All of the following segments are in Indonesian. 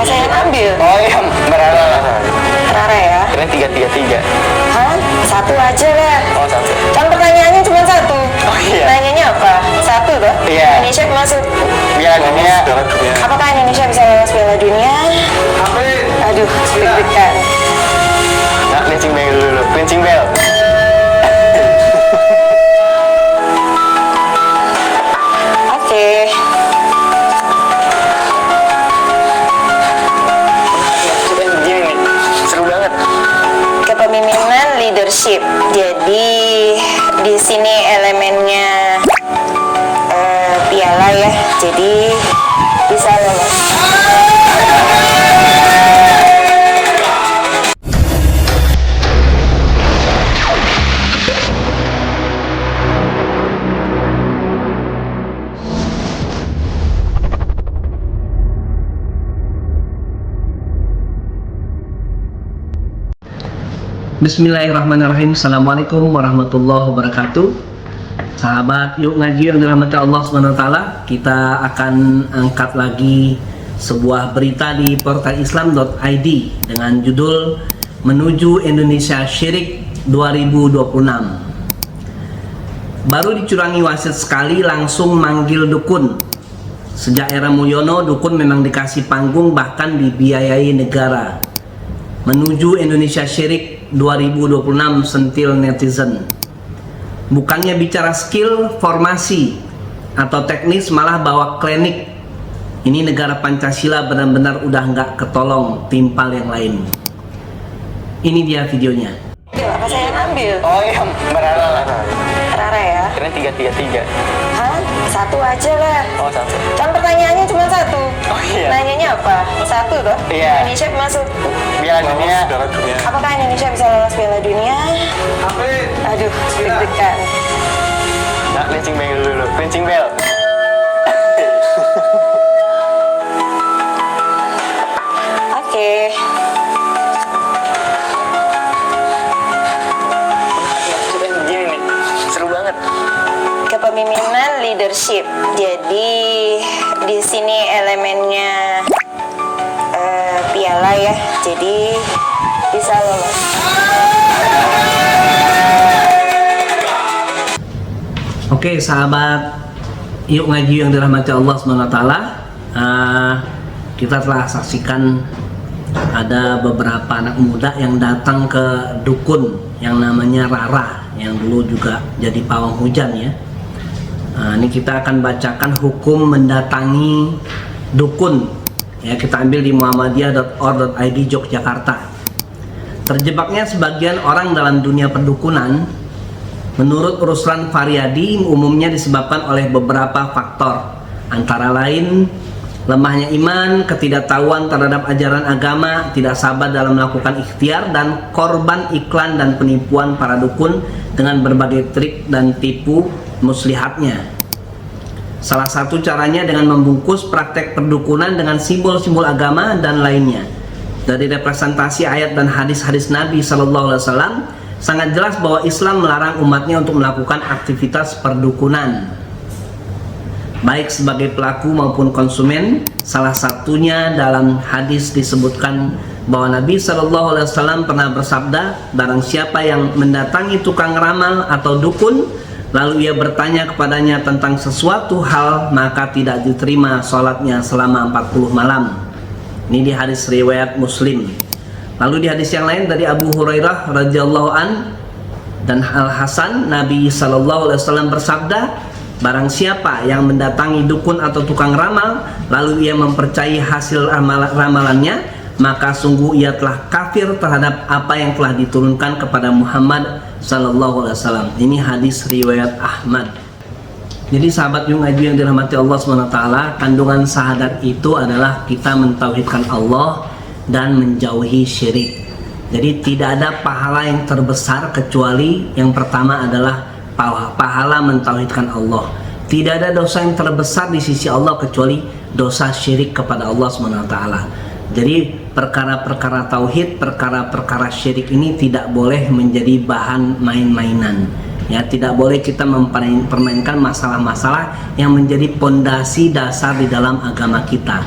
saya yang ambil? Oh iya, Mbak Rara. Rara ya? Keren 333. Hah? Satu aja lah. Oh, satu. Kan pertanyaannya cuma satu. Oh iya. Nanyanya apa? Satu toh? Iya. Indonesia masuk. Piala Dunia. Apakah Indonesia bisa lolos Piala Dunia? Aduh, deg-degan. Nah, cleansing bell dulu. Cleansing bell. Oke. Gini nih, seru banget. Kepemimpinan leadership. Jadi di sini elemennya piala ya. Jadi bisa lolos. Bismillahirrahmanirrahim. Assalamualaikum warahmatullahi wabarakatuh. Sahabat Yuk Ngaji yang dirahmati Allah SWT, kita akan angkat lagi sebuah berita di portal islam.id dengan judul Menuju Indonesia Syirik 2026. Baru dicurangi wasit sekali langsung manggil dukun. Sejak era Mulyono, dukun memang dikasih panggung bahkan dibiayai negara. Menuju Indonesia Syirik 2026, sentil netizen. Bukannya bicara skill, formasi, atau teknis, malah bawa klinik. Ini negara Pancasila benar-benar udah nggak ketolong timpal yang lain. Ini dia videonya. Apa saya yang ambil? Oh iya, Mbak Rara. Rara ya? Keren 333. Hah? Satu aja lah. Oh, satu. Kan pertanyaannya cuma satu. Oh iya. Nanyanya apa? Satu toh? Iya. Indonesia masuk. Piala Dunia. Apakah Indonesia bisa lolos Piala Dunia? Aduh, deg-degan. Nah, cleansing bell dulu. Cleansing bell. Oke. Gini nih, seru banget. Kepemimpinan leadership. Jadi di sini elemennya piala ya. Jadi bisa lolos. Oke sahabat Yuk Ngaji yang dirahmati Allah SWT, kita telah saksikan ada beberapa anak muda yang datang ke dukun yang namanya Rara, yang dulu juga jadi pawang hujan ya. Ini kita akan bacakan hukum mendatangi dukun ya, kita ambil di muhammadiyah.or.id Yogyakarta. Terjebaknya sebagian orang dalam dunia perdukunan menurut Ruslan Faryadi umumnya disebabkan oleh beberapa faktor, antara lain lemahnya iman, ketidaktahuan terhadap ajaran agama, tidak sabar dalam melakukan ikhtiar, dan korban iklan dan penipuan para dukun dengan berbagai trik dan tipu muslihatnya. Salah satu caranya dengan membungkus praktek perdukunan dengan simbol-simbol agama dan lainnya. Dari representasi ayat dan hadis-hadis Nabi SAW sangat jelas bahwa Islam melarang umatnya untuk melakukan aktivitas perdukunan, baik sebagai pelaku maupun konsumen. Salah satunya dalam hadis disebutkan bahwa Nabi SAW pernah bersabda, barang siapa yang mendatangi tukang ramal atau dukun lalu ia bertanya kepadanya tentang sesuatu hal, maka tidak diterima sholatnya selama 40 malam. Ini di hadis riwayat Muslim. Lalu di hadis yang lain dari Abu Hurairah radhiyallahu an dan Al Hasan, Nabi SAW bersabda, barang siapa yang mendatangi dukun atau tukang ramal lalu ia mempercayai hasil ramalannya, maka sungguh ia telah kafir terhadap apa yang telah diturunkan kepada Muhammad SAW. Ini hadis riwayat Ahmad. Jadi sahabat Yuk Ngaji yang dirahmati Allah SWT, kandungan syahadat itu adalah kita mentauhidkan Allah dan menjauhi syirik. Jadi tidak ada pahala yang terbesar kecuali yang pertama adalah pahala mentauhidkan Allah. Tidak ada dosa yang terbesar di sisi Allah kecuali dosa syirik kepada Allah SWT. Jadi perkara-perkara tauhid, perkara-perkara syirik ini tidak boleh menjadi bahan main-mainan. Ya, tidak boleh kita mempermainkan masalah-masalah yang menjadi pondasi dasar di dalam agama kita.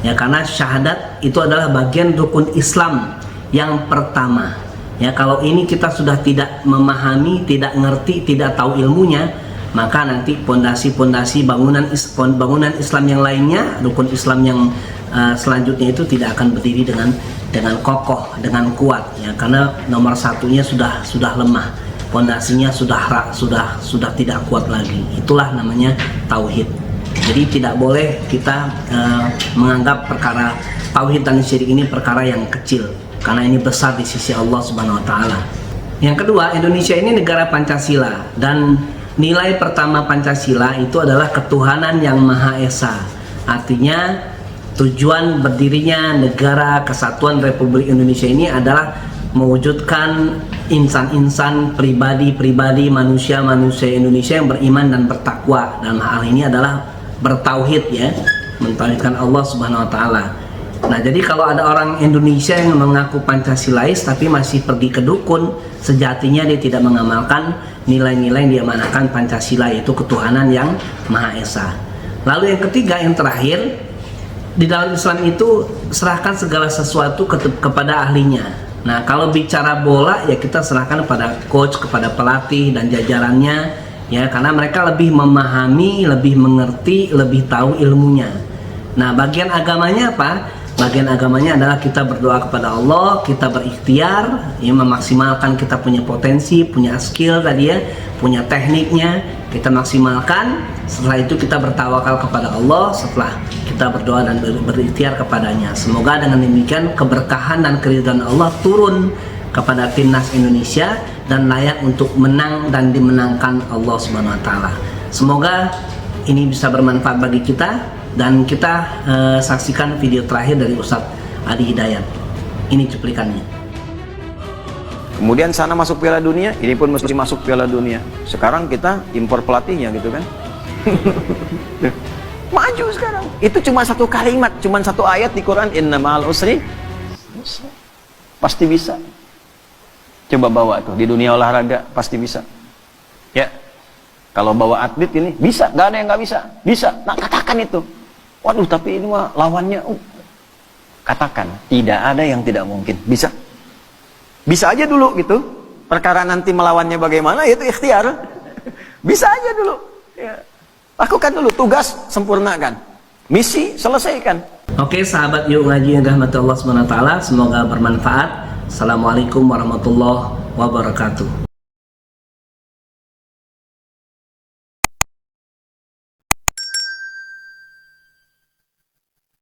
Ya, karena syahadat itu adalah bagian rukun Islam yang pertama. Ya, kalau ini kita sudah tidak memahami, tidak ngerti, tidak tahu ilmunya, maka nanti pondasi-pondasi bangunan Islam yang lainnya, rukun Islam yang selanjutnya itu tidak akan berdiri dengan kokoh, dengan kuat, ya, karena nomor satunya sudah lemah, pondasinya sudah tidak kuat lagi. Itulah namanya tauhid. Jadi tidak boleh kita menganggap perkara tauhid dan syirik ini perkara yang kecil, karena ini besar di sisi Allah Subhanahu wa taala. Yang kedua, Indonesia ini negara Pancasila, dan nilai pertama Pancasila itu adalah ketuhanan yang Maha Esa. Artinya tujuan berdirinya negara kesatuan Republik Indonesia ini adalah mewujudkan insan-insan, pribadi-pribadi, manusia-manusia Indonesia yang beriman dan bertakwa. Dalam hal ini adalah bertauhid, ya, mentauhidkan Allah Subhanahu wa taala. Nah, jadi kalau ada orang Indonesia yang mengaku Pancasilais tapi masih pergi ke dukun, sejatinya dia tidak mengamalkan nilai-nilai yang diamanahkan Pancasila, yaitu ketuhanan yang Maha Esa. Lalu yang ketiga, yang terakhir, di dalam Islam itu serahkan segala sesuatu kepada ahlinya. Nah, kalau bicara bola, ya kita serahkan kepada coach, kepada pelatih dan jajarannya, ya, karena mereka lebih memahami, lebih mengerti, lebih tahu ilmunya. Nah, bagian agamanya apa? Bagian agamanya adalah kita berdoa kepada Allah, kita berikhtiar, ya, memaksimalkan kita punya potensi, punya skill tadi, ya, punya tekniknya, kita maksimalkan. Setelah itu kita bertawakal kepada Allah, setelah kita berdoa dan berikhtiar kepadanya. Semoga dengan demikian keberkahan dan keridhaan Allah turun kepada timnas Indonesia dan layak untuk menang dan dimenangkan Allah Subhanahu wa taala. Semoga ini bisa bermanfaat bagi kita. Dan kita saksikan video terakhir dari Ustadz Adi Hidayat. Ini cuplikannya. Kemudian sana masuk Piala Dunia, ini pun mesti masuk Piala Dunia. Sekarang kita impor pelatihnya gitu kan. Maju sekarang. Itu cuma satu kalimat, cuma satu ayat di Quran, inna ma'al usri. Pasti bisa. Coba bawa tuh di dunia olahraga, pasti bisa. Ya. Kalau bawa atlet ini bisa, gak ada yang gak bisa. Bisa. Nah, katakan itu. Waduh, tapi ini mah lawannya. Katakan, tidak ada yang tidak mungkin. Bisa. Bisa aja dulu gitu. Perkara nanti melawannya bagaimana, itu ikhtiar. Bisa aja dulu. Ya. Lakukan dulu, tugas sempurnakan. Misi selesaikan. Oke, sahabat Yuk Ngaji yang dirahmati Allah Subhanahu wa taala, semoga bermanfaat. Assalamualaikum warahmatullahi wabarakatuh.